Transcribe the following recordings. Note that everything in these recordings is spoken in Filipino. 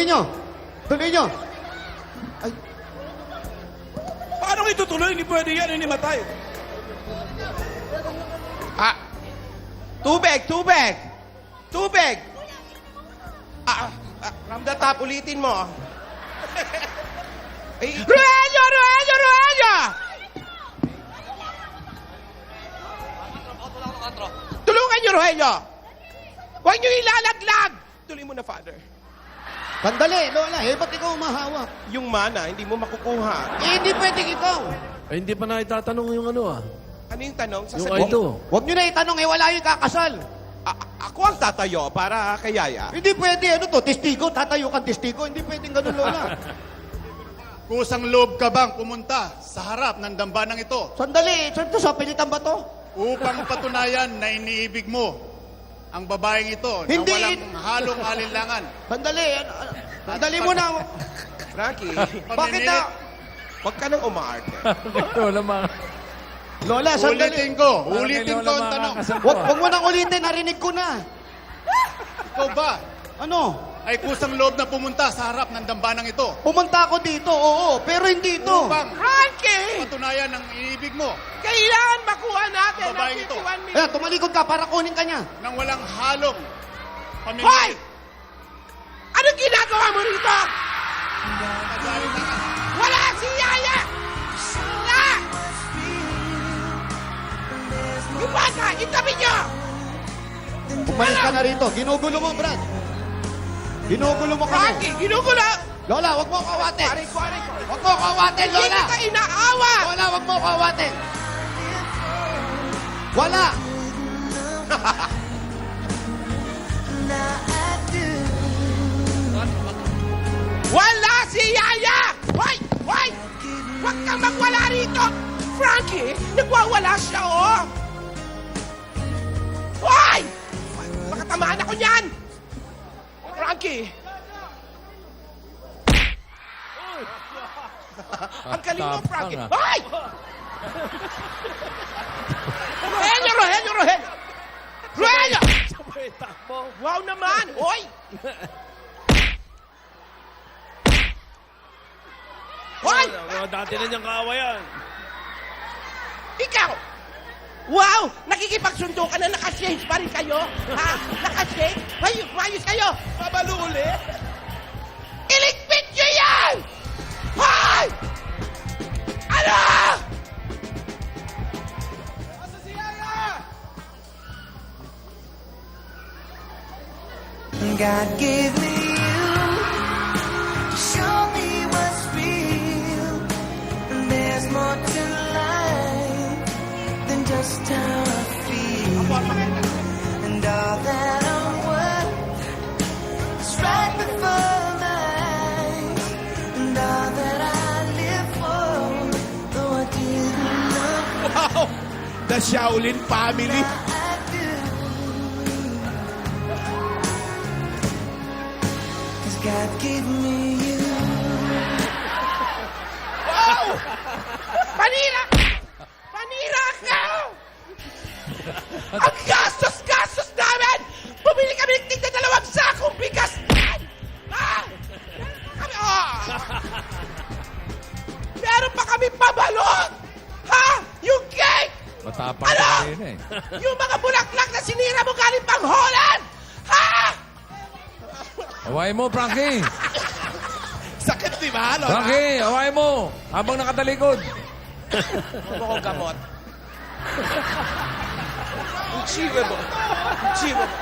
nyo. Tuloy nyo. Ay, Paano itutuloy? Hindi pwede yan, hindi matay. Ah, tubig, tubig! Tubig! From the top, ulitin mo. Ay, Rogelio! Rogelio! Rogelio! Tulungan niyo, Rogelio! Huwag niyo ilalaglag! Tuloy mo na, Father. sandali, Lola. Eh, ba't ikaw umahawak? Yung mana, hindi mo makukuha. Eh, hindi pwedeng ikaw. Ay, hindi pa na itatanong yung ano ah. Ano yung tanong? Yung Sasagot. ito. Huwag nyo na itanong, eh, wala yung kakasal. Ako ang tatayo para kay Yaya. Hindi pwede, ano to, testigo, tatayo kang testigo. Hindi pwedeng ganun, Lola. Kusang loob ka bang pumunta sa harap ng dambanang ito Sandali, saan to, sa pilitan ba to? upang patunayan na iniibig mo ang babaeng ito Hindi. na walang halong alinlangan? Sandali, sandali mo na. Frankie, Bakit na? huwag ka nang umaarte. Lola, mga... Lola, sandali. Ulitin ko Parang ang tanong. Wag mo nang ulitin, narinig ko na. Ikaw ba Ano? ay kusang loob na pumunta sa harap ng dambanang ito Pumunta ako dito, oo, pero hindi ito. upang Frankie! patunayan ang iniibig mo Kailangan makuha natin ang Babaeng ito. 51 million. Ayan, tumalikod ka para kunin ka niya. ng walang halong Hoy! pamilya. Anong ginagawa mo rito? Wala si Yaya! Wala! Yung bata, itabi niyo! Umalis ka na rito. Ginugulo mo, Brad. Ginugulo mo kami. Frankie, ginugulo! Lola, wag mo ko awatin. Aray ko! Wag mo ko awatin, Hindi Lola. kita inaawa! Lola, wag mo ko awatin. Wala. Wala si Yaya! Hoy! Hoy! Huwag kang magwala rito! Frankie, nagwawala siya, oh! Hoy! Baka tamaan ako niyan! Frankie! Ang galing mo, Frankie! Tapang, Hoy! Rogelio! Rogelio! Rogelio! Rogelio! Sabay takbo. Wow naman! Hoy! Hoy! Dati na niyang kaawayan. Ikaw! Wow! Nakikipagsundo ka na nakashange pa rin kayo? Ha? Nakashange? Mayos kayo! Mabaluli! Iligpit nyo yan! Hoy! Ano? Asa si Yaya? God gave me you to show me what's real. And there's more to life than just how I feel. And all that I'm worth is right before my eyes. And all that I live for, though I didn't know Wow! The Shaolin family. I do. 'Cause God gave me you. Wow! Panira! Panira ka! Ang gastos-gastos namin! Bumili kami ng tigna 2 sakong bigas! Ha? Kami, Meron pa kami pabalot! Ha? Yung cake! Matapang Ano? ka rin eh. Yung mga bulaklak na sinira mo galing pang Holland! Ha? Away mo, Frankie. Sakit, di ba, Lola? Frankie, away mo. Habang nakatalikod. Huwag mo kong gamot. Ang chiwe mo. Ang chiwe mo.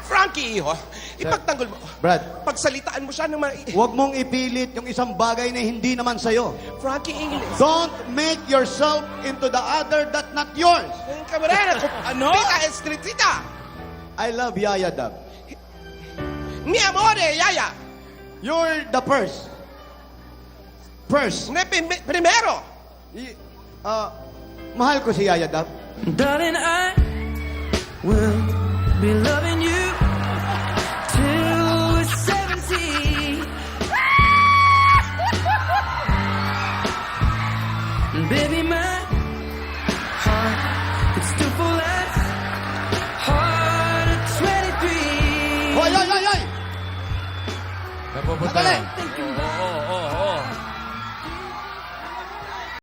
Frankie, iho, ipagtanggol mo. Brad, Pagsalitaan mo siya ng mga... wag mong ipilit yung isang bagay na hindi naman sa'yo. Frankie, English. Don't make yourself into the other that not yours. Yung kamarera, Ano? Pita Estritita. I love Yaya Dab. Mi amore, Yaya. You're the first. First. Primero. Mahal ko si Yaya Dab. Darling, I will be loving you till we're 70. And baby, my heart could still fall as hard at 23. Hoy, hoy, hoy, hoy! pupunta? Sandali. Oo, oo, oo.